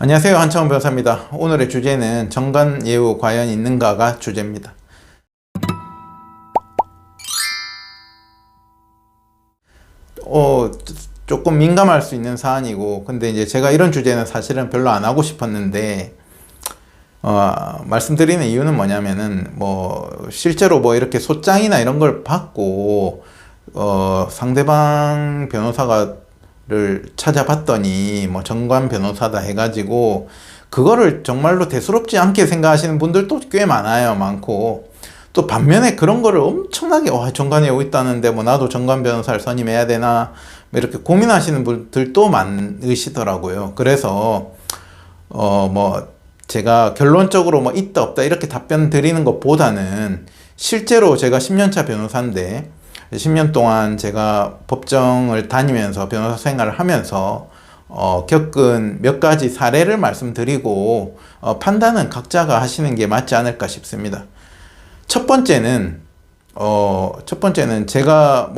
안녕하세요. 한창원 변호사입니다. 오늘의 주제는 정관예우 과연 있는가가 주제입니다. 조금 민감할 수 있는 사안이고, 근데 이제 제가 이런 주제는 사실은 별로 안 하고 싶었는데, 말씀드리는 이유는 뭐냐면은, 실제로 이렇게 소장이나 이런 걸 받고, 상대방 변호사를 찾아봤더니, 정관 변호사다 해가지고, 그거를 정말로 대수롭지 않게 생각하시는 분들도 꽤 많고, 또 반면에 그런 거를 엄청나게, 정관에 오고 있다는데, 나도 정관 변호사를 선임해야 되나, 이렇게 고민하시는 분들도 많으시더라고요. 그래서, 제가 결론적으로 있다 없다 이렇게 답변 드리는 것보다는 실제로 제가 10년차 변호사인데 10년 동안 제가 법정을 다니면서 변호사 생활을 하면서 겪은 몇 가지 사례를 말씀드리고 판단은 각자가 하시는 게 맞지 않을까 싶습니다. 첫 번째는 제가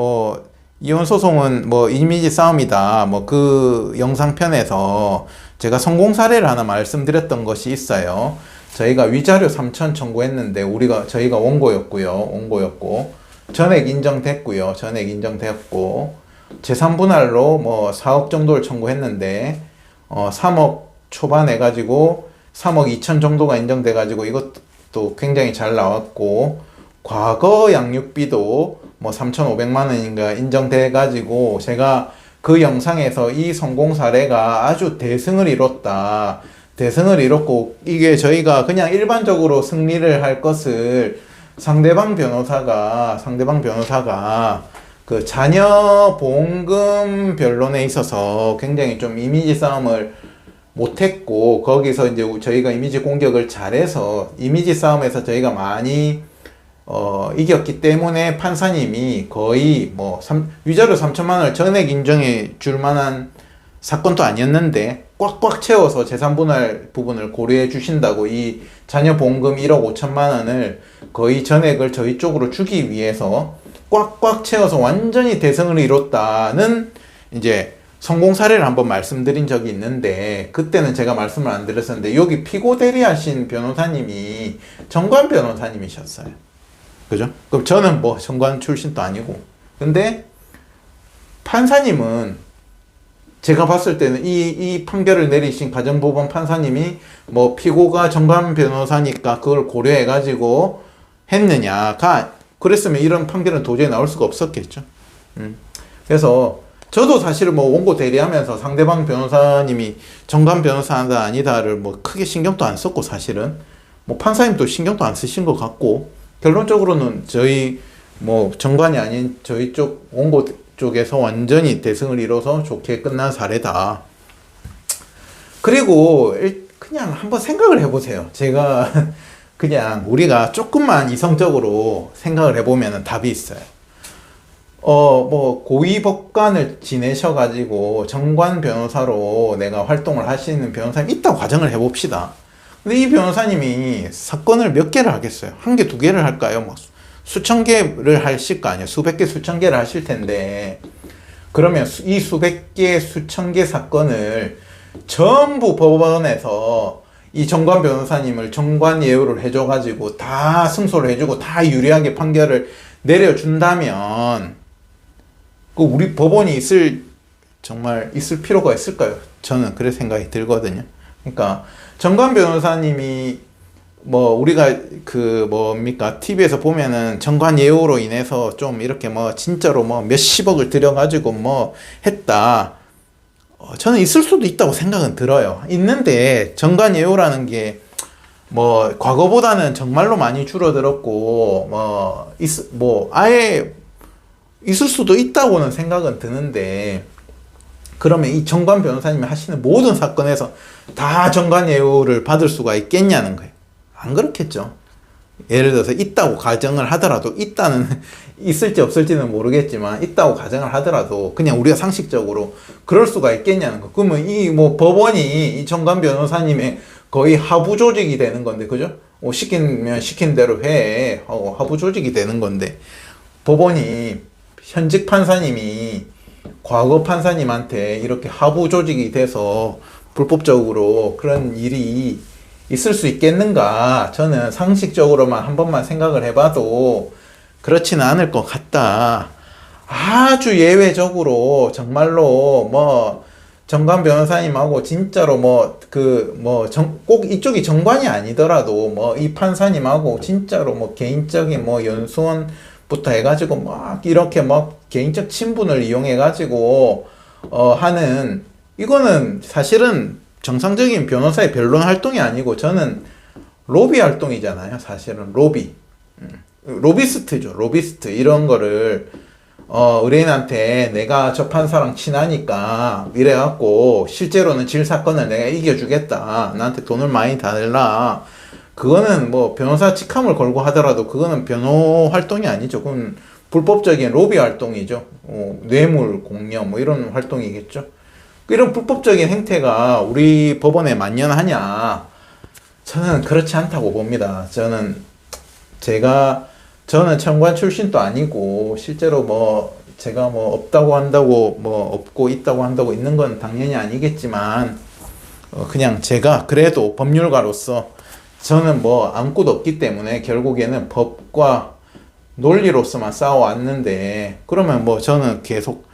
이혼 소송은 이미지 싸움이다 그 영상편에서 제가 성공 사례를 하나 말씀드렸던 것이 있어요. 저희가 위자료 3천 청구했는데 저희가 원고였고 전액 인정됐고요. 재산 분할로 4억 정도를 청구했는데 3억 초반 해가지고 3억 2천 정도가 인정돼 가지고 이것도 굉장히 잘 나왔고, 과거 양육비도 3,500만 원인가 인정돼 가지고 제가 그 영상에서 이 성공 사례가 아주 대승을 이뤘고, 이게 저희가 그냥 일반적으로 승리를 할 것을 상대방 변호사가 그 자녀 보험금 변론에 있어서 굉장히 좀 이미지 싸움을 못했고, 거기서 이제 저희가 이미지 공격을 잘해서 이미지 싸움에서 저희가 많이 이겼기 때문에 판사님이 거의 위자료 3천만 원을 전액 인정해 줄 만한 사건도 아니었는데 꽉꽉 채워서 재산분할 부분을 고려해 주신다고 이 자녀 보험금 1억 5천만 원을 거의 전액을 저희 쪽으로 주기 위해서 꽉꽉 채워서 완전히 대승을 이뤘다는 이제 성공 사례를 한번 말씀드린 적이 있는데, 그때는 제가 말씀을 안 드렸었는데 여기 피고 대리하신 변호사님이 정관 변호사님이셨어요. 그죠? 그럼 저는 정관 출신도 아니고, 근데 판사님은 제가 봤을 때는 이 판결을 내리신 가정법원 판사님이 피고가 정관 변호사니까 그걸 고려해가지고 했느냐가, 그랬으면 이런 판결은 도저히 나올 수가 없었겠죠. 그래서 저도 사실 원고 대리하면서 상대방 변호사님이 정관 변호사다 아니다를 크게 신경도 안 썼고, 사실은 판사님도 신경도 안 쓰신 것 같고, 결론적으로는 저희 정관이 아닌 저희 쪽 원고 쪽에서 완전히 대승을 이뤄서 좋게 끝난 사례다. 그리고 그냥 한번 생각을 해보세요. 제가 그냥 우리가 조금만 이성적으로 생각을 해보면 답이 있어요. 고위법관을 지내셔가지고 정관 변호사로 내가 활동을 하시는 변호사님이 있다고 가정을 해봅시다. 근데 이 변호사님이 사건을 몇 개를 하겠어요? 한 개, 두 개를 할까요? 수천 개를 하실 거 아니에요? 수백 개, 수천 개를 하실 텐데, 그러면 이 수백 개, 수천 개 사건을 전부 법원에서 이 정관 변호사님을 정관 예우를 해줘가지고 다 승소를 해주고 다 유리하게 판결을 내려준다면, 우리 법원이 정말 있을 필요가 있을까요? 저는 그런 생각이 들거든요. 그러니까 정관 변호사님이 우리가 TV에서 보면은 정관 예우로 인해서 좀 이렇게 진짜로 몇십억을 들여가지고 했다. 저는 있을 수도 있다고 생각은 들어요. 있는데 정관 예우라는 게 과거보다는 정말로 많이 줄어들었고 아예 있을 수도 있다고는 생각은 드는데, 그러면 이 정관 변호사님이 하시는 모든 사건에서 다 정관 예우를 받을 수가 있겠냐는 거예요. 안 그렇겠죠. 예를 들어서 있다고 가정을 하더라도, 있을지 없을지는 모르겠지만 있다고 가정을 하더라도 그냥 우리가 상식적으로 그럴 수가 있겠냐는 거. 그러면 법원이 이 정관 변호사님의 거의 하부 조직이 되는 건데, 그죠? 시키면 시킨 대로 해 하고 하부 조직이 되는 건데, 법원이 현직 판사님이 과거 판사님한테 이렇게 하부 조직이 돼서 불법적으로 그런 일이 있을 수 있겠는가? 저는 상식적으로만 한 번만 생각을 해봐도 그렇지는 않을 것 같다. 아주 예외적으로 정말로 뭐 정관 변호사님하고 진짜로 꼭 이쪽이 정관이 아니더라도 뭐 이 판사님하고 진짜로 뭐 개인적인 뭐 연수원부터 해가지고 막 이렇게 막 개인적 친분을 이용해가지고 하는, 이거는 사실은 정상적인 변호사의 변론 활동이 아니고 저는 로비 활동이잖아요. 사실은 로비스트죠. 로비스트. 이런 거를 의뢰인한테 내가 저 판사랑 친하니까 이래갖고 실제로는 질 사건을 내가 이겨주겠다, 나한테 돈을 많이 다 내라, 그거는 뭐 변호사 직함을 걸고 하더라도 그거는 변호 활동이 아니죠. 그건 불법적인 로비 활동이죠. 뇌물 공여 뭐 이런 활동이겠죠. 이런 불법적인 행태가 우리 법원에 만연하냐? 저는 그렇지 않다고 봅니다. 저는 정관 출신도 아니고 실제로 뭐 제가 뭐 없다고 한다고 뭐 없고 있다고 한다고 있는 건 당연히 아니겠지만 그냥 제가 그래도 법률가로서 저는 뭐 아무것도 없기 때문에 결국에는 법과 논리로서만 싸워왔는데, 그러면 뭐 저는 계속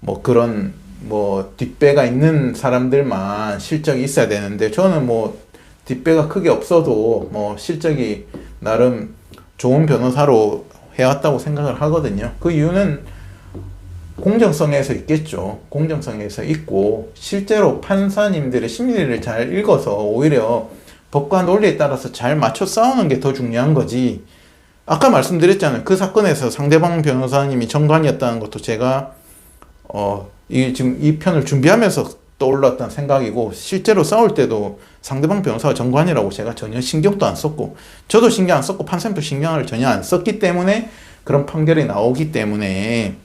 뭐 그런 뭐 뒷배가 있는 사람들만 실적이 있어야 되는데, 저는 뭐 뒷배가 크게 없어도 뭐 실적이 나름 좋은 변호사로 해왔다고 생각을 하거든요. 그 이유는 공정성에서 있겠죠. 공정성에서 있고, 실제로 판사님들의 심리를 잘 읽어서 오히려 법과 논리에 따라서 잘 맞춰 싸우는 게 더 중요한 거지. 아까 말씀드렸잖아요. 그 사건에서 상대방 변호사님이 정관이었다는 것도 제가 지금 이 편을 준비하면서 떠올랐던 생각이고, 실제로 싸울 때도 상대방 변호사가 정관이라고 제가 전혀 신경도 안 썼고, 저도 신경 안 썼고 판사님도 신경을 전혀 안 썼기 때문에 그런 판결이 나오기 때문에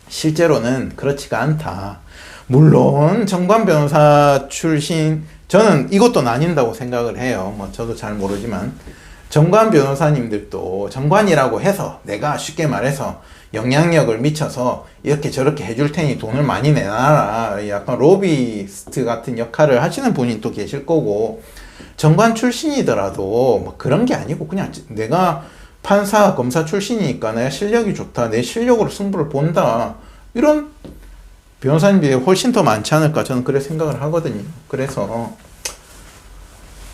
실제로는 그렇지가 않다. 물론 정관 변호사 출신, 저는 이것도 나뉜다고 생각을 해요. 뭐 저도 잘 모르지만 정관 변호사님들도 정관이라고 해서 내가 쉽게 말해서 영향력을 미쳐서 이렇게 저렇게 해줄 테니 돈을 많이 내놔라, 약간 로비스트 같은 역할을 하시는 분이 또 계실 거고, 정관 출신이더라도 뭐 그런 게 아니고 그냥 내가 판사 검사 출신이니까 내가 실력이 좋다, 내 실력으로 승부를 본다, 이런 변호사님들이 훨씬 더 많지 않을까, 저는 그렇게 생각을 하거든요. 그래서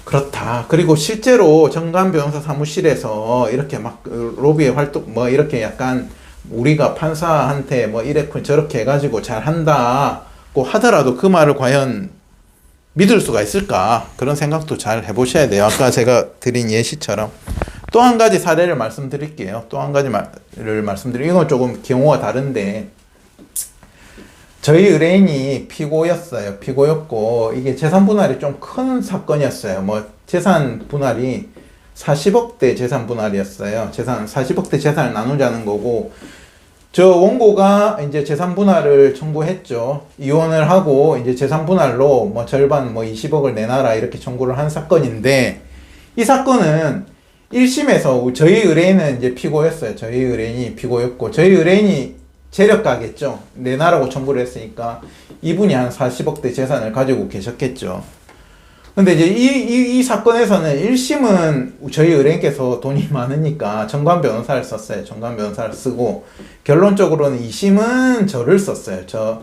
그렇다. 그리고 실제로 정관 변호사 사무실에서 이렇게 막 로비의 활동 뭐 이렇게 약간 우리가 판사한테 뭐 이렇게 저렇게 해가지고 잘 한다고 하더라도 그 말을 과연 믿을 수가 있을까, 그런 생각도 잘 해보셔야 돼요. 아까 제가 드린 예시처럼. 또 한 가지 사례를 말씀드릴게요. 또 한 가지 말을 말씀드리면, 이건 조금 경우가 다른데, 저희 의뢰인이 피고였고, 이게 재산 분할이 좀 큰 사건이었어요. 뭐 재산 분할이 40억대 재산 분할이었어요. 40억대 재산을 나누자는 거고, 저 원고가 이제 재산 분할을 청구했죠. 이혼을 하고 이제 재산 분할로 뭐 절반 뭐 20억을 내놔라 이렇게 청구를 한 사건인데, 이 사건은 1심에서 저희 의뢰인은 이제 피고였어요. 저희 의뢰인이 피고였고, 저희 의뢰인이 재력가겠죠. 내놔라고 청구를 했으니까 이분이 한 40억대 재산을 가지고 계셨겠죠. 근데 이제 이 사건에서는 1심은 저희 의뢰인께서 돈이 많으니까 정관 변호사를 썼어요. 정관 변호사를 쓰고, 결론적으로는 2심은 저를 썼어요. 저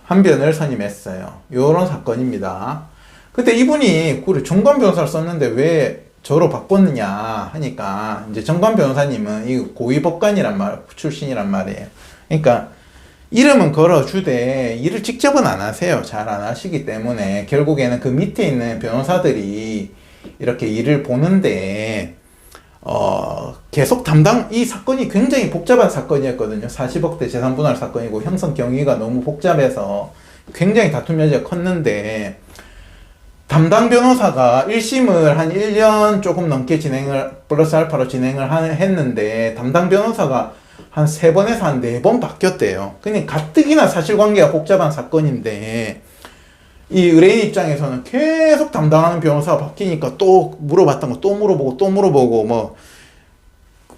한 변을 선임했어요. 요런 사건입니다. 근데 이분이 그래 정관 변호사를 썼는데 왜 저로 바꿨느냐 하니까, 이제 정관 변호사님은 이 고위법관이란 출신이란 말이에요. 그러니까 이름은 걸어주되 일을 직접은 안 하세요. 잘 안 하시기 때문에 결국에는 그 밑에 있는 변호사들이 이렇게 일을 보는데, 계속 이 사건이 굉장히 복잡한 사건이었거든요. 40억대 재산 분할 사건이고 형성 경위가 너무 복잡해서 굉장히 다툼 여지가 컸는데, 담당 변호사가 1심을 한 1년 조금 넘게 플러스 알파로 진행을 했는데, 담당 변호사가 한 3번에서 한 4번 바뀌었대요. 그러니까 가뜩이나 사실관계가 복잡한 사건인데, 이 의뢰인 입장에서는 계속 담당하는 변호사가 바뀌니까 또 물어봤던 거 또 물어보고 뭐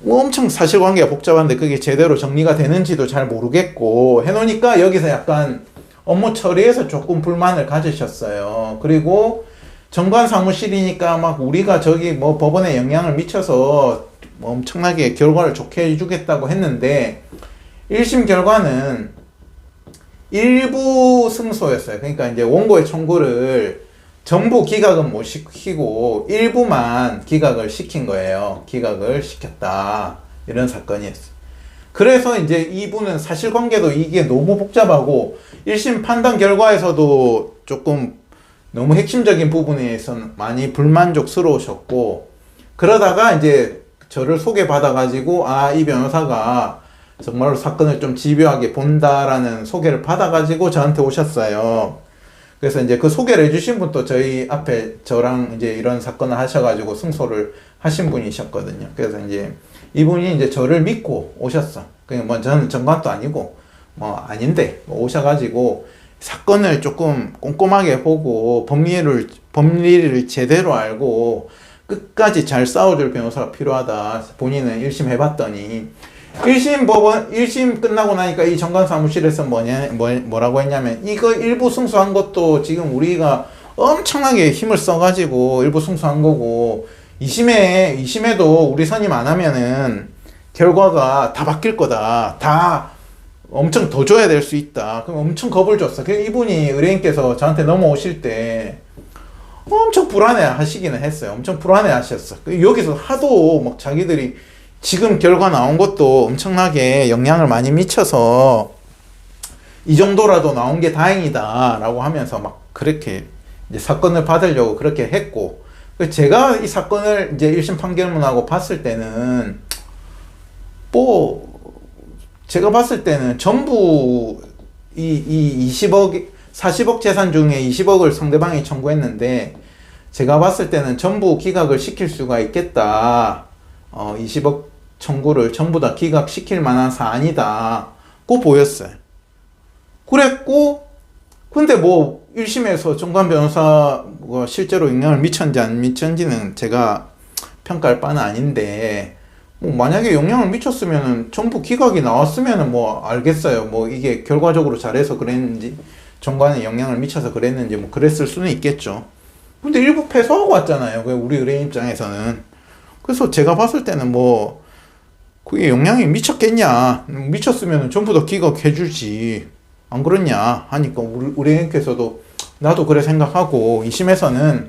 엄청 사실관계가 복잡한데 그게 제대로 정리가 되는지도 잘 모르겠고 해놓으니까, 여기서 약간 업무 처리에서 조금 불만을 가지셨어요. 그리고 정관 사무실이니까 막 우리가 저기 뭐 법원에 영향을 미쳐서 뭐 엄청나게 결과를 좋게 해주겠다고 했는데 1심 결과는 일부 승소였어요. 그러니까 이제 원고의 청구를 전부 기각은 못 시키고 일부만 기각을 시킨 거예요. 기각을 시켰다. 이런 사건이었어요. 그래서 이제 이분은 사실관계도 이게 너무 복잡하고 1심 판단 결과에서도 조금 너무 핵심적인 부분에서 많이 불만족스러우셨고, 그러다가 이제 저를 소개받아가지고 이 변호사가 정말로 사건을 좀 집요하게 본다라는 소개를 받아가지고 저한테 오셨어요. 그래서 이제 그 소개를 해주신 분도 저희 앞에 저랑 이제 이런 사건을 하셔가지고 승소를 하신 분이셨거든요. 그래서 이제 이분이 이제 저를 믿고 오셨어. 그냥 뭐 저는 정관도 아니고 뭐 아닌데 오셔가지고 사건을 조금 꼼꼼하게 보고 법리를 제대로 알고 끝까지 잘 싸워줄 변호사가 필요하다. 본인은 1심 해봤더니 1심 끝나고 나니까 이 정관 사무실에서 뭐라고 했냐면 이거 일부 승소한 것도 지금 우리가 엄청나게 힘을 써가지고 일부 승소한 거고 2심에도 우리 선임 안 하면은 결과가 다 바뀔 거다. 다 엄청 더 줘야 될 수 있다. 그럼 엄청 겁을 줬어. 그래서 이분이 의뢰인께서 저한테 넘어오실 때 엄청 불안해 하시기는 했어요. 엄청 불안해 하셨어. 여기서 하도 막 자기들이 지금 결과 나온 것도 엄청나게 영향을 많이 미쳐서 이 정도라도 나온 게 다행이다 라고 하면서 막 그렇게 이제 사건을 받으려고 그렇게 했고, 제가 이 사건을 이제 1심 판결문하고 봤을 때는 제가 봤을 때는 전부 이 20억 40억 재산 중에 20억을 상대방이 청구했는데 제가 봤을 때는 전부 기각을 시킬 수가 있겠다. 20억 청구를 전부 다 기각시킬 만한 사안이다. 고 보였어요. 그랬고, 근데 뭐 1심에서 정관 변호사가 실제로 영향을 미쳤는지 안 미쳤는지는 제가 평가할 바는 아닌데, 뭐 만약에 영향을 미쳤으면은 전부 기각이 나왔으면은 뭐 알겠어요. 뭐 이게 결과적으로 잘해서 그랬는지, 정관에 영향을 미쳐서 그랬는지 뭐 그랬을 수는 있겠죠. 근데 일부 패소하고 왔잖아요. 우리 의뢰인 입장에서는. 그래서 제가 봤을 때는 뭐 그게 영향이 미쳤겠냐, 미쳤으면 전부 다 기각해주지 안 그렇냐 하니까 우리 의뢰인께서도 나도 그래 생각하고 2심에서는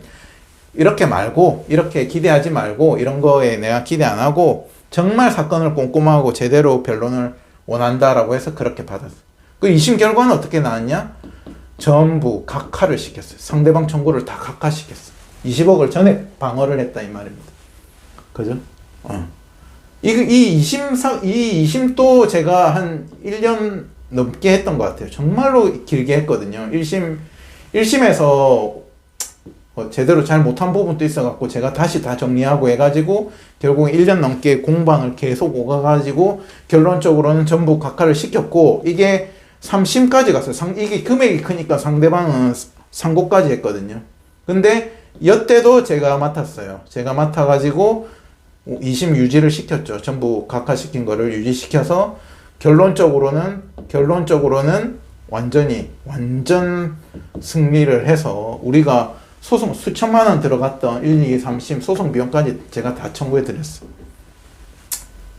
이렇게 말고 이렇게 기대하지 말고 이런 거에 내가 기대 안 하고 정말 사건을 꼼꼼하고 제대로 변론을 원한다라고 해서 그렇게 받았어요. 그 2심 결과는 어떻게 나왔냐? 전부 각하를 시켰어요. 상대방 청구를 다 각하시켰어요. 20억을 전에 방어를 했다 이 말입니다. 그죠? 이 2심도 제가 한 1년 넘게 했던 것 같아요. 정말로 길게 했거든요. 1심에서 제대로 잘 못한 부분도 있어갖고 제가 다시 다 정리하고 해가지고 결국 1년 넘게 공방을 계속 오가가지고 결론적으로는 전부 각하를 시켰고, 이게 3심까지 갔어요. 이게 금액이 크니까 상대방은 상고까지 했거든요. 근데 여태도 제가 맡았어요. 제가 맡아가지고 2심 유지를 시켰죠. 전부 각하시킨 거를 유지시켜서 결론적으로는 완전 승리를 해서 우리가 소송 수천만 원 들어갔던 1, 2, 3심 소송 비용까지 제가 다 청구해 드렸어요.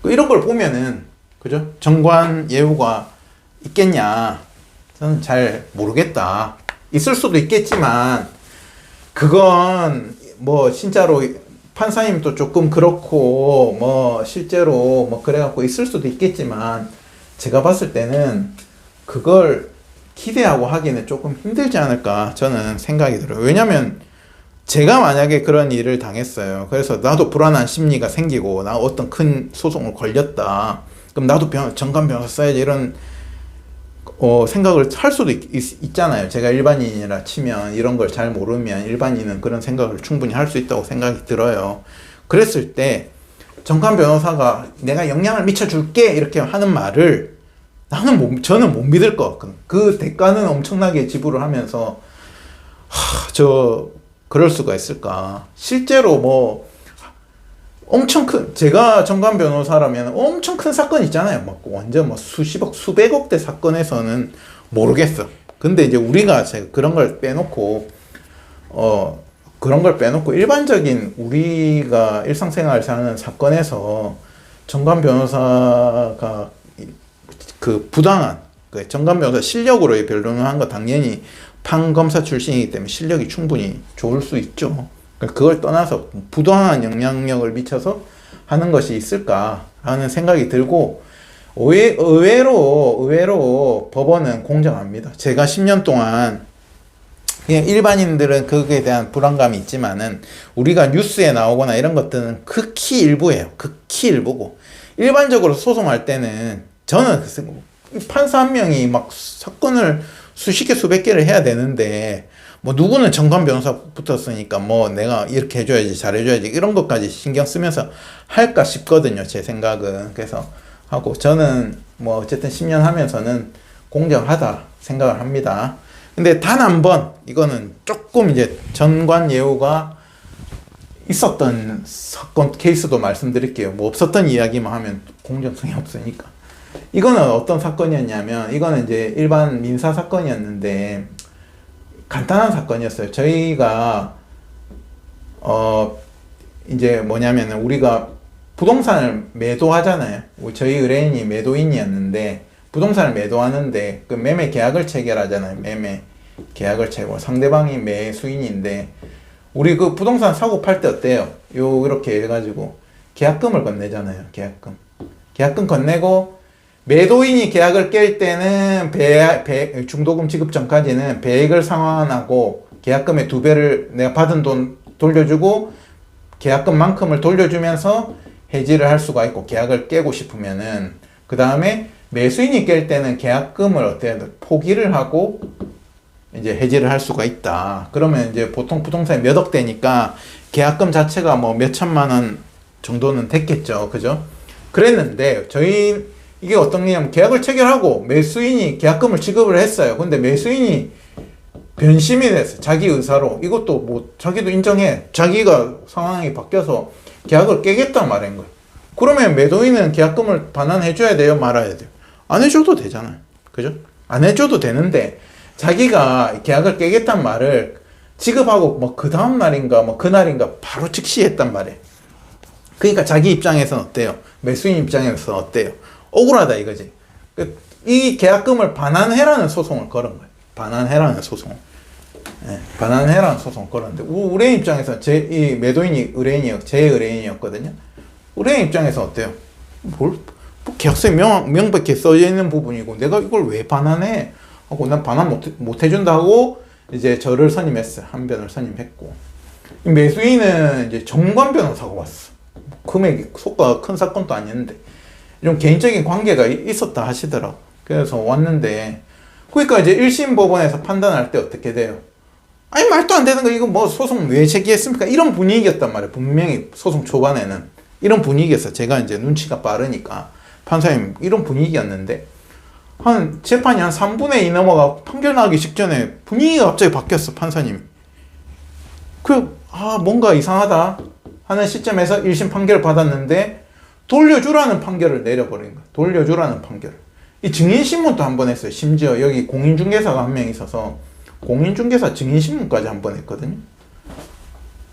이런 걸 보면은, 그죠? 정관 예우가 있겠냐? 저는 잘 모르겠다. 있을 수도 있겠지만, 그건 뭐 진짜로 판사님도 조금 그렇고, 뭐 실제로 뭐 그래갖고 있을 수도 있겠지만, 제가 봤을 때는 그걸 기대하고 하기는 조금 힘들지 않을까 저는 생각이 들어요. 왜냐면 제가 만약에 그런 일을 당했어요. 그래서 나도 불안한 심리가 생기고 나 어떤 큰 소송을 걸렸다. 그럼 나도 정관 변호사 써야지 이런 생각을 할 수도 있잖아요. 제가 일반인이라 치면 이런 걸 잘 모르면 일반인은 그런 생각을 충분히 할 수 있다고 생각이 들어요. 그랬을 때 정관 변호사가 내가 영향을 미쳐줄게 이렇게 하는 말을 저는 못 믿을 것 같거든요. 그 대가는 엄청나게 지불을 하면서 그럴 수가 있을까. 실제로 뭐 엄청 제가 정관 변호사라면 엄청 큰 사건 있잖아요. 막 완전 뭐 수십억, 수백억대 사건에서는 모르겠어. 근데 이제 우리가 그런 걸 빼놓고 그런 걸 빼놓고 일반적인 우리가 일상생활을 하는 사건에서 정관 변호사가 그 부당한 그 정관 변호사 실력으로 변론을 한 거 당연히 판검사 출신이기 때문에 실력이 충분히 좋을 수 있죠. 그걸 떠나서 부당한 영향력을 미쳐서 하는 것이 있을까 하는 생각이 들고, 의외로 법원은 공정합니다. 제가 10년 동안 그냥 일반인들은 그거에 대한 불안감이 있지만은 우리가 뉴스에 나오거나 이런 것들은 극히 일부예요. 극히 일부고, 일반적으로 소송할 때는 저는 판사 한 명이 막 사건을 수십 개 수백 개를 해야 되는데 뭐 누구는 정관 변호사 붙었으니까 뭐 내가 이렇게 해줘야지 잘해줘야지 이런 것까지 신경 쓰면서 할까 싶거든요, 제 생각은. 그래서 하고, 저는 뭐 어쨌든 10년 하면서는 공정하다 생각을 합니다. 근데 단 한 번 이거는 조금 이제 전관 예우가 있었던 사건 케이스도 말씀드릴게요. 뭐 없었던 이야기만 하면 공정성이 없으니까. 이거는 어떤 사건이었냐면, 이거는 이제 일반 민사 사건이었는데 간단한 사건이었어요. 저희가 이제 뭐냐면은 우리가 부동산을 매도하잖아요. 저희 의뢰인이 매도인이었는데 부동산을 매도하는데 그 매매 계약을 체결하잖아요. 매매 계약을 체결. 상대방이 매수인인데 우리 그 부동산 사고 팔 때 어때요? 이렇게 해가지고 계약금을 건네잖아요. 계약금 건네고, 매도인이 계약을 깰 때는 중도금 지급 전까지는 배액을 상환하고 계약금의 2배를 내가 받은 돈 돌려주고 계약금만큼을 돌려주면서 해지를 할 수가 있고, 계약을 깨고 싶으면은. 그 다음에 매수인이 깰 때는 계약금을 어떻게 포기를 하고 이제 해지를 할 수가 있다. 그러면 이제 보통 부동산이 몇 억대니까 계약금 자체가 뭐 몇 천만 원 정도는 됐겠죠. 그죠? 그랬는데 이게 어떤 게냐면, 계약을 체결하고 매수인이 계약금을 지급을 했어요. 근데 매수인이 변심이 됐어요. 자기 의사로. 이것도 뭐 자기도 인정해. 자기가 상황이 바뀌어서 계약을 깨겠다 말인 거예요. 그러면 매도인은 계약금을 반환해줘야 돼요? 말아야 돼요? 안 해줘도 되잖아요. 그죠? 안 해줘도 되는데 자기가 계약을 깨겠다는 말을 지급하고 뭐 그 다음 날인가 뭐 그날인가 바로 즉시 했단 말이에요. 그러니까 자기 입장에서는 어때요? 매수인 입장에서는 어때요? 억울하다 이거지. 이 계약금을 반환해라는 소송을 걸은 거예요. 반환해라는 소송. 네, 반환해라는 소송을 걸었는데, 의뢰인 입장에서 이 매도인이 제 의뢰인이었거든요. 의뢰인 입장에서 어때요? 뭐 계약서에 명백히 써져 있는 부분이고 내가 이걸 왜 반환해? 하고, 난 반환 못 해준다고 이제 저를 선임했어요. 한 변을 선임했고, 매수인은 이제 정관 변호사가 왔어. 금액이 속가 큰 사건도 아니었는데 좀 개인적인 관계가 있었다 하시더라고. 그래서 왔는데, 그러니까 이제 1심 법원에서 판단할 때 어떻게 돼요? 아니 말도 안 되는 거, 이거 뭐 소송 왜 제기했습니까? 이런 분위기였단 말이에요. 분명히 소송 초반에는 이런 분위기였어. 제가 이제 눈치가 빠르니까 판사님 이런 분위기였는데, 재판이 한 3분의 2 넘어가 판결 나기 직전에 분위기가 갑자기 바뀌었어. 판사님이 뭔가 이상하다 하는 시점에서 1심 판결을 받았는데 돌려주라는 판결을 내려버린 거야. 돌려주라는 판결. 이 증인신문도 한 번 했어요. 심지어 여기 공인중개사가 한 명 있어서 공인중개사 증인신문까지 한 번 했거든요.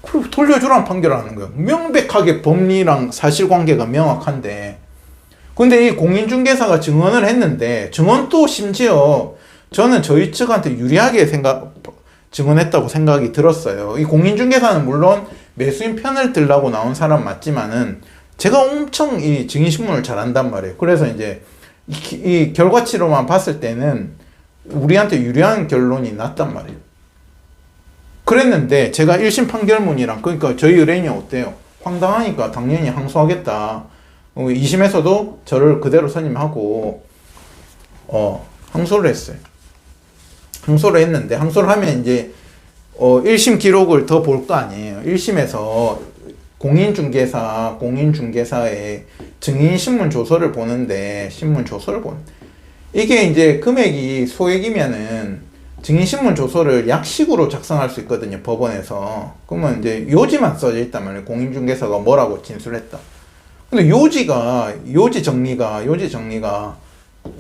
그리고 돌려주라는 판결을 하는 거예요. 명백하게 법리랑 사실관계가 명확한데. 근데 이 공인중개사가 증언을 했는데, 증언도 심지어 저는 저희 측한테 유리하게 증언했다고 생각이 들었어요. 이 공인중개사는 물론 매수인 편을 들라고 나온 사람 맞지만은 제가 엄청 이 증인신문을 잘한단 말이에요. 그래서 이제 이 결과치로만 봤을 때는 우리한테 유리한 결론이 났단 말이에요. 그랬는데 제가 1심 판결문이랑, 그러니까 저희 의뢰인이 어때요? 황당하니까 당연히 항소하겠다. 2심에서도 저를 그대로 선임하고 항소를 했어요. 항소를 했는데, 항소를 하면 이제 1심 기록을 더 볼 거 아니에요. 1심에서 공인중개사의 증인신문 조서를 보는데, 이게 이제 금액이 소액이면은 증인신문 조서를 약식으로 작성할 수 있거든요, 법원에서. 그러면 이제 요지만 써져 있단 말이에요. 공인중개사가 뭐라고 진술했다. 근데 요지 정리가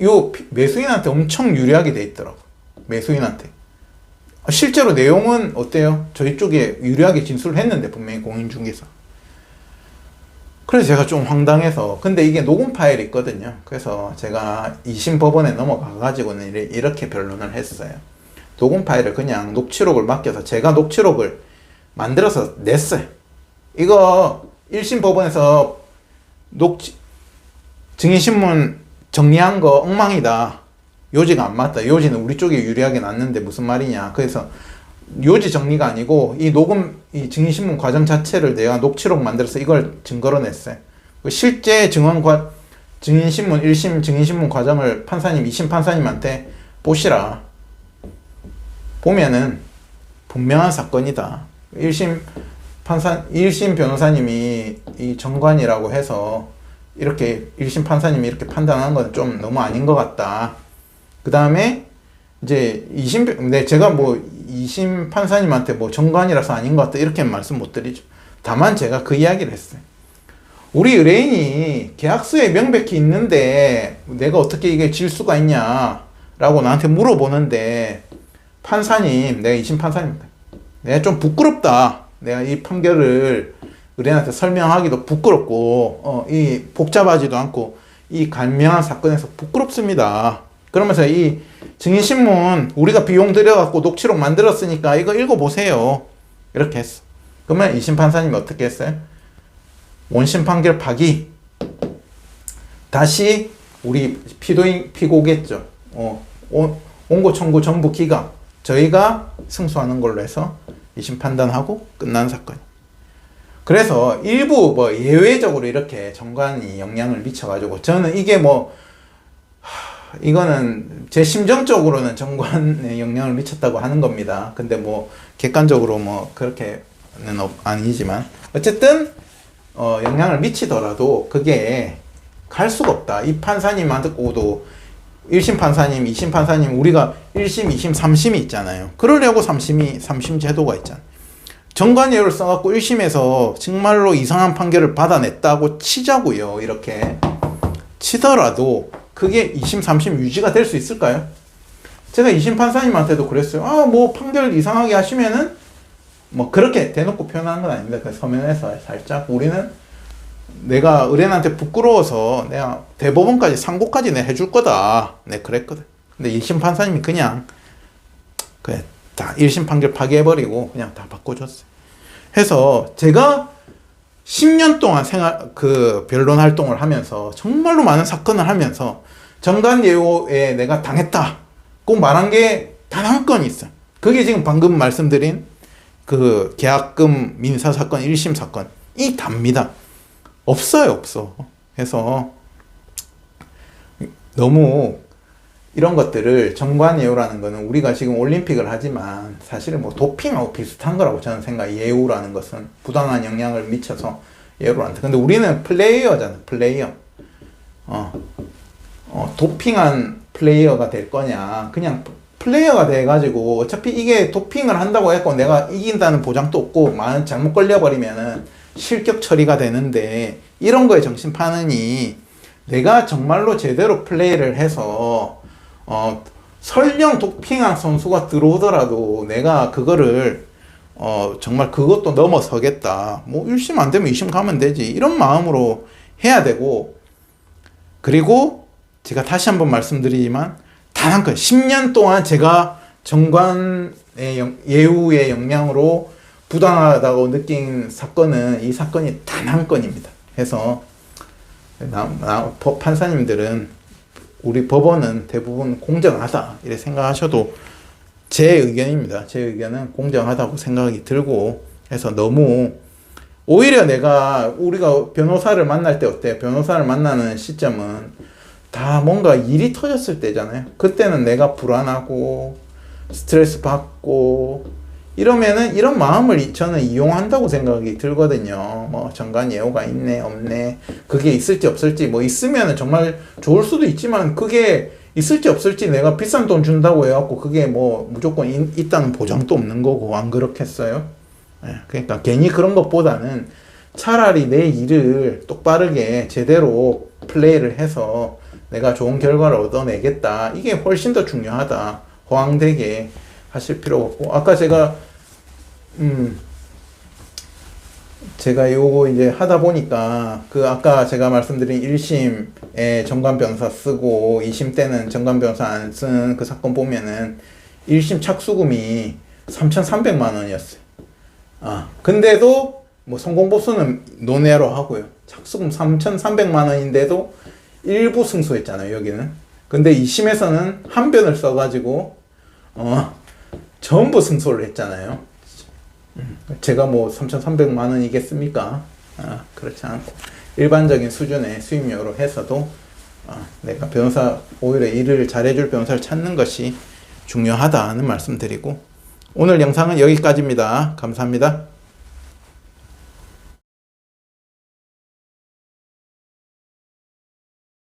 요 매수인한테 엄청 유리하게 돼 있더라고. 매수인한테. 실제로 내용은 어때요? 저희 쪽에 유리하게 진술을 했는데 분명히 공인중개사. 그래서 제가 좀 황당해서, 근데 이게 녹음 파일이 있거든요. 그래서 제가 2심 법원에 넘어가가지고는 이렇게 변론을 했어요. 녹음 파일을 그냥 녹취록을 맡겨서 제가 녹취록을 만들어서 냈어요. 이거 1심 법원에서 증인신문 정리한 거 엉망이다. 요지가 안 맞다. 요지는 우리 쪽에 유리하게 났는데 무슨 말이냐. 그래서 요지 정리가 아니고 이 이 증인신문 과정 자체를 내가 녹취록 만들어서 이걸 증거로 냈어요. 실제 증인신문 1심 증인신문 과정을 판사님 2심 판사님한테 보시라. 보면은 분명한 사건이다. 1심 변호사님이 이 정관이라고 해서 이렇게 1심 판사님이 이렇게 판단하는 건 좀 너무 아닌 것 같다. 그 다음에 이제 제가 뭐 2심 판사님한테 뭐 정관이라서 아닌 것 같다 이렇게 말씀 못 드리죠. 다만 제가 그 이야기를 했어요. 우리 의뢰인이 계약서에 명백히 있는데 내가 어떻게 이게 질 수가 있냐 라고 나한테 물어보는데, 판사님, 내가 2심 판사님입니다. 내가 좀 부끄럽다. 내가 이 판결을 의뢰인한테 설명하기도 부끄럽고 이 복잡하지도 않고 이 간명한 사건에서 부끄럽습니다. 그러면서 이 증인신문 우리가 비용 들여갖고 녹취록 만들었으니까 이거 읽어보세요. 이렇게 했어. 그러면 2심 판사님이 어떻게 했어요? 원심 판결 파기. 다시 우리 피고겠죠. 원고 청구 정부 기각. 저희가 승소하는 걸로 해서 2심 판단하고 끝난 사건. 그래서 일부 뭐 예외적으로 이렇게 정관이 영향을 미쳐가지고 저는 이게 이거는 제 심정적으로는 정관에 영향을 미쳤다고 하는 겁니다. 근데 뭐 객관적으로 뭐 그렇게는 아니지만 어쨌든 영향을 미치더라도 그게 갈 수가 없다. 이 판사님한테도 1심 판사님, 2심 판사님, 우리가 1심, 2심, 3심이 있잖아요. 그러려고 3심 제도가 있잖아요. 정관예우를 써갖고 1심에서 정말로 이상한 판결을 받아냈다고 치자고요. 이렇게 치더라도 그게 2심, 3심 유지가 될 수 있을까요? 제가 2심 판사님한테도 그랬어요. 뭐 판결 이상하게 하시면은 뭐 그렇게 대놓고 표현하는 건 아닙니다. 그 서면에서 살짝 우리는 내가 의뢰인한테 부끄러워서 내가 대법원까지 상고까지 내 해줄 거다. 네, 그랬거든. 근데 2심 판사님이 그냥 그래 다 1심 판결 파기해버리고 그냥 다 바꿔줬어요. 해서 제가 10년 동안 변론 활동을 하면서 정말로 많은 사건을 하면서 정관예우에 내가 당했다. 꼭 말한 게 단 한 건 있어요. 그게 지금 방금 말씀드린 그 계약금 민사 사건 1심 사건 이 답니다. 없어요. 해서 너무 이런 것들을 정관예우라는 거는 우리가 지금 올림픽을 하지만 사실은 뭐 도핑하고 비슷한 거라고 저는 생각해요. 예우라는 것은 부당한 영향을 미쳐서 예우를 한다. 근데 우리는 플레이어잖아. 플레이어. 도핑한 플레이어가 될 거냐. 그냥 플레이어가 돼가지고 어차피 이게 도핑을 한다고 해서 내가 이긴다는 보장도 없고 잘못 걸려버리면은 실격 처리가 되는데 이런 거에 정신 파느니 내가 정말로 제대로 플레이를 해서 설령 도핑한 선수가 들어오더라도 내가 그거를 정말 그것도 넘어서겠다. 뭐 1심 안 되면 2심 가면 되지. 이런 마음으로 해야 되고, 그리고 제가 다시 한번 말씀드리지만 단 한 건 10년 동안 제가 정관의 예우의 영향으로 부당하다고 느낀 사건은 이 사건이 단 한 건입니다. 해서 판사님들은 우리 법원은 대부분 공정하다 이렇게 생각하셔도 제 의견입니다. 제 의견은 공정하다고 생각이 들고 해서 너무 오히려 우리가 변호사를 만날 때 어때요? 변호사를 만나는 시점은 다 뭔가 일이 터졌을 때잖아요. 그때는 내가 불안하고 스트레스 받고 이러면은 이런 마음을 저는 이용한다고 생각이 들거든요. 뭐 정관예우가 있네 없네 그게 있을지 없을지 뭐 있으면은 정말 좋을 수도 있지만 그게 있을지 없을지 내가 비싼 돈 준다고 해갖고 그게 뭐 무조건 있다는 보장도 없는 거고 안 그렇겠어요? 그러니까 괜히 그런 것보다는 차라리 내 일을 똑바르게 제대로 플레이를 해서 내가 좋은 결과를 얻어내겠다. 이게 훨씬 더 중요하다. 허황되게 하실 필요가 없고, 아까 제가 요거 이제 하다 보니까 그 아까 제가 말씀드린 1심에 정관 변호사 쓰고 2심 때는 정관 변호사 안 쓴 그 사건 보면은 1심 착수금이 3,300만 원이었어요. 근데도 뭐 성공보수는 논외로 하고요. 착수금 3,300만 원인데도 일부 승소했잖아요, 여기는. 근데 2심에서는 한 변을 써가지고 전부 승소를 했잖아요. 제가 뭐 3,300만 원이겠습니까? 그렇지 않고 일반적인 수준의 수임료로 해서도 내가 변호사 오히려 일을 잘해줄 변호사를 찾는 것이 중요하다는 말씀드리고, 오늘 영상은 여기까지입니다. 감사합니다.